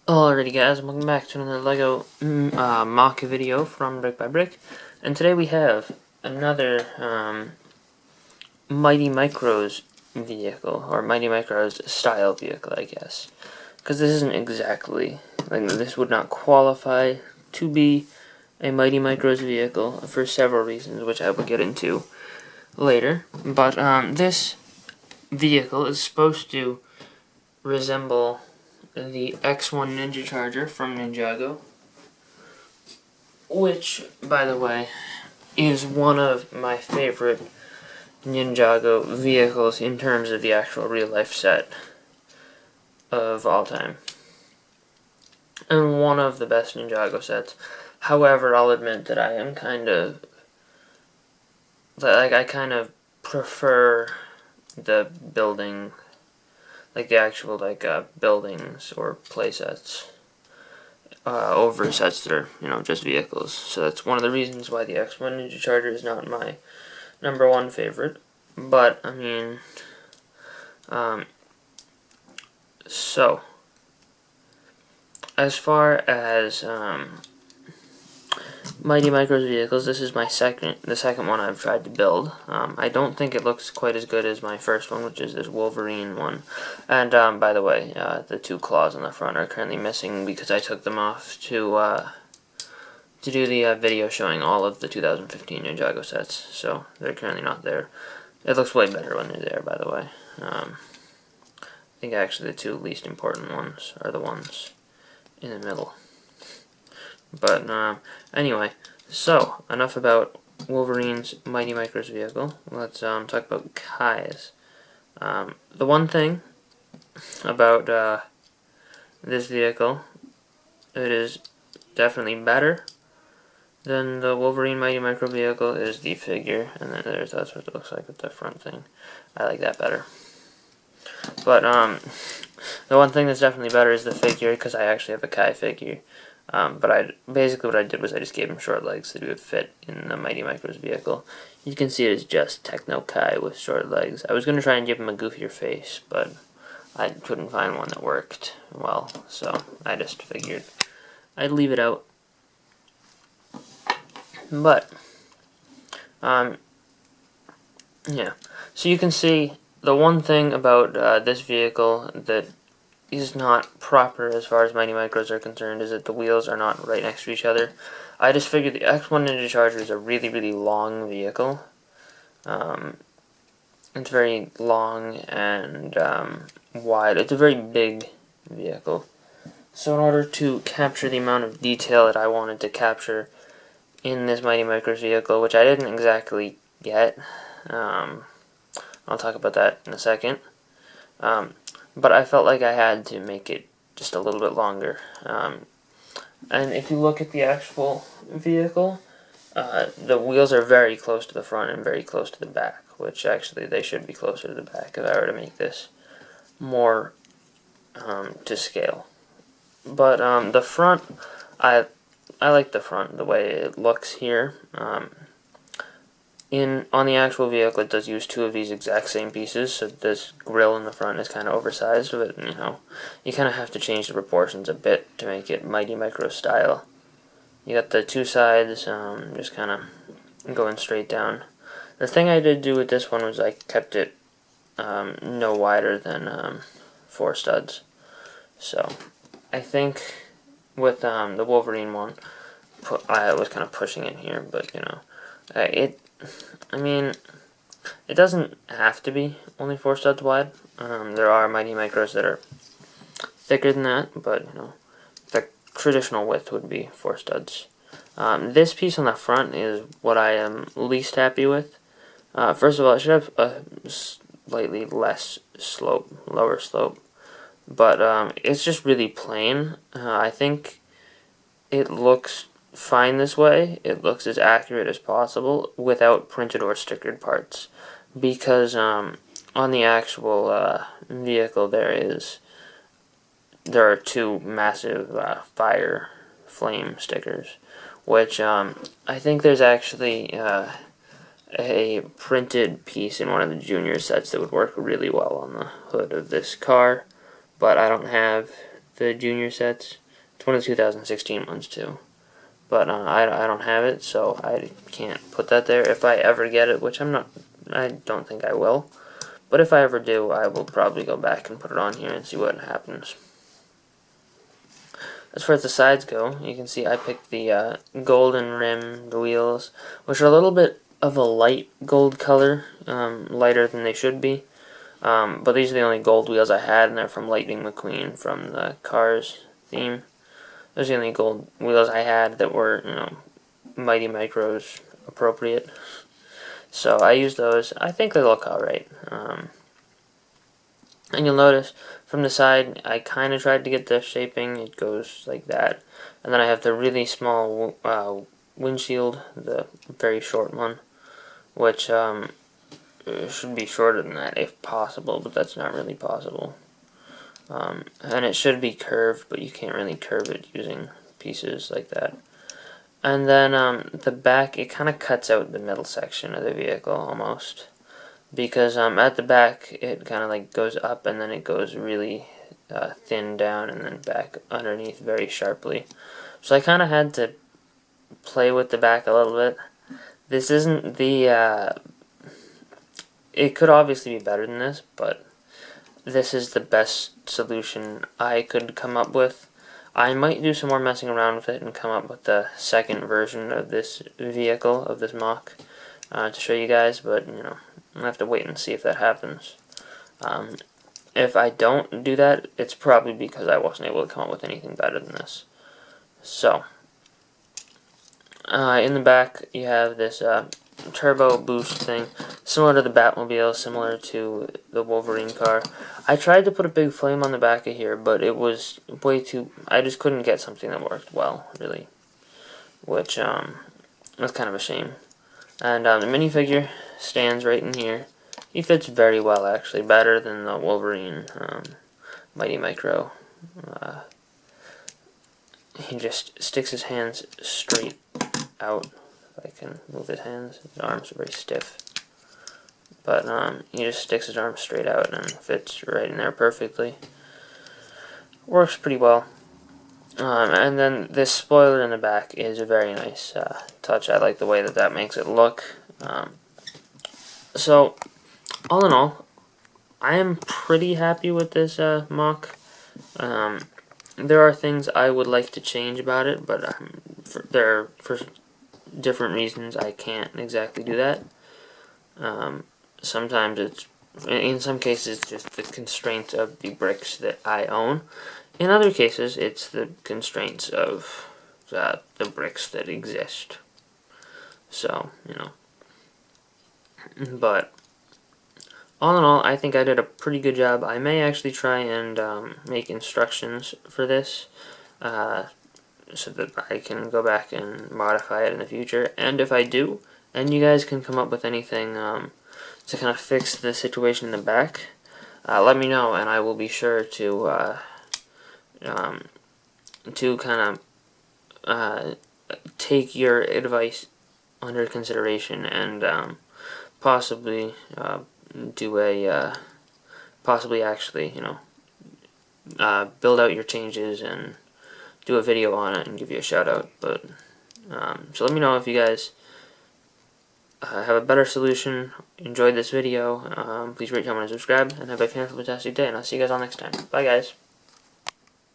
Alrighty guys, welcome back to another LEGO MOC video from Brick by Brick. And today we have another Mighty Micros vehicle, or Mighty Micros style vehicle, I guess. Because this isn't exactly, this would not qualify to be a Mighty Micros vehicle for several reasons, which I will get into later. But this vehicle is supposed to resemble the X-1 Ninja Charger from Ninjago, which, by the way, is one of my favorite Ninjago vehicles in terms of the actual real-life set of all time, and one of the best Ninjago sets. However, I'll admit that I am I kind of prefer the building, the actual buildings or playsets over sets that are just vehicles. So that's one of the reasons why the X-1 Ninja Charger is not my #1 favorite. But I mean, so as far as Mighty Micros vehicles, this is the second one I've tried to build. I don't think it looks quite as good as my first one, which is this Wolverine one. And by the way, the two claws on the front are currently missing because I took them off to do the video showing all of the 2015 Ninjago sets, so they're currently not there. It looks way better when they're there, by the way. I think actually the two least important ones are the ones in the middle. But anyway, so enough about Wolverine's Mighty Micros vehicle. Let's talk about Kai's. The one thing about this vehicle, it is definitely better than the Wolverine Mighty Micro vehicle, is the figure, and then that's what it looks like with the front thing. I like that better. But the one thing that's definitely better is the figure, because I actually have a Kai figure. But basically what I did was I just gave him short legs so that he would fit in the Mighty Micros vehicle. You can see it is just Techno Kai with short legs. I was going to try and give him a goofier face, but I couldn't find one that worked well, so I just figured I'd leave it out. But, yeah. So you can see the one thing about this vehicle that is not proper as far as Mighty Micros are concerned is that the wheels are not right next to each other. I just figured the X-1 Ninja Charger is a really, really long vehicle. It's very long and wide. It's a very big vehicle. So in order to capture the amount of detail that I wanted to capture in this Mighty Micros vehicle, which I didn't exactly get, I'll talk about that in a second. But I felt like I had to make it just a little bit longer. And if you look at the actual vehicle, the wheels are very close to the front and very close to the back, which actually they should be closer to the back if I were to make this more to scale. But the front, I like the front, the way it looks here. On the actual vehicle, it does use two of these exact same pieces, so this grille in the front is kind of oversized, but you kind of have to change the proportions a bit to make it Mighty Micro style. You got the two sides just kind of going straight down. The thing I did do with this one was I kept it no wider than 4 studs. So I think with the Wolverine one, I was kind of pushing it here, but I mean, it doesn't have to be only 4 studs wide. There are Mighty Micros that are thicker than that, but the traditional width would be 4 studs. This piece on the front is what I am least happy with. First of all, it should have a slightly less slope, lower slope, but it's just really plain. I think it looks fine this way. It looks as accurate as possible without printed or stickered parts, because on the actual vehicle there are 2 massive fire flame stickers, which I think there's actually a printed piece in one of the junior sets that would work really well on the hood of this car, but I don't have the junior sets. It's one of the 2016 ones too. But I don't have it, so I can't put that there. If I ever get it, which I don't think I will. But if I ever do, I will probably go back and put it on here and see what happens. As far as the sides go, you can see I picked the golden rimmed wheels, which are a little bit of a light gold color, lighter than they should be. But these are the only gold wheels I had, and they're from Lightning McQueen from the Cars theme. Those are the only gold wheels I had that were, Mighty Micros appropriate. So I used those. I think they look alright. And you'll notice from the side, I kind of tried to get the shaping. It goes like that. And then I have the really small windshield, the very short one, which should be shorter than that if possible, but that's not really possible. And it should be curved, but you can't really curve it using pieces like that. And then the back, it kind of cuts out the middle section of the vehicle almost. Because at the back, it kind of like goes up and then it goes really thin down and then back underneath very sharply. So I kind of had to play with the back a little bit. This isn't the... it could obviously be better than this, but this is the best solution I could come up with. I might do some more messing around with it and come up with the second version of this vehicle, of this MOC, to show you guys, but, I'll have to wait and see if that happens. If I don't do that, it's probably because I wasn't able to come up with anything better than this. So, in the back, you have this turbo boost thing, similar to the Batmobile, similar to the Wolverine car. I tried to put a big flame on the back of here, but it was way too... I just couldn't get something that worked well, really. Which was kind of a shame. And the minifigure stands right in here. He fits very well, actually, better than the Wolverine Mighty Micro. He just sticks his hands straight out. If I can move his hands, his arms are very stiff. But he just sticks his arms straight out and fits right in there perfectly. Works pretty well. And then this spoiler in the back is a very nice touch. I like the way that makes it look. So, all in all, I am pretty happy with this MOC. There are things I would like to change about it, but for different reasons I can't exactly do that. Sometimes in some cases it's just the constraints of the bricks that I own. In other cases it's the constraints of the bricks that exist. So, But, all in all, I think I did a pretty good job. I may actually try and make instructions for this, so that I can go back and modify it in the future. And if I do, and you guys can come up with anything to kind of fix the situation in the back, let me know, and I will be sure to kind of take your advice under consideration and possibly do a possibly actually build out your changes and do a video on it and give you a shout out. But so let me know if you guys have a better solution, enjoyed this video. Please rate, comment, and subscribe, and have a fantastic day, and I'll see you guys all next time. Bye guys.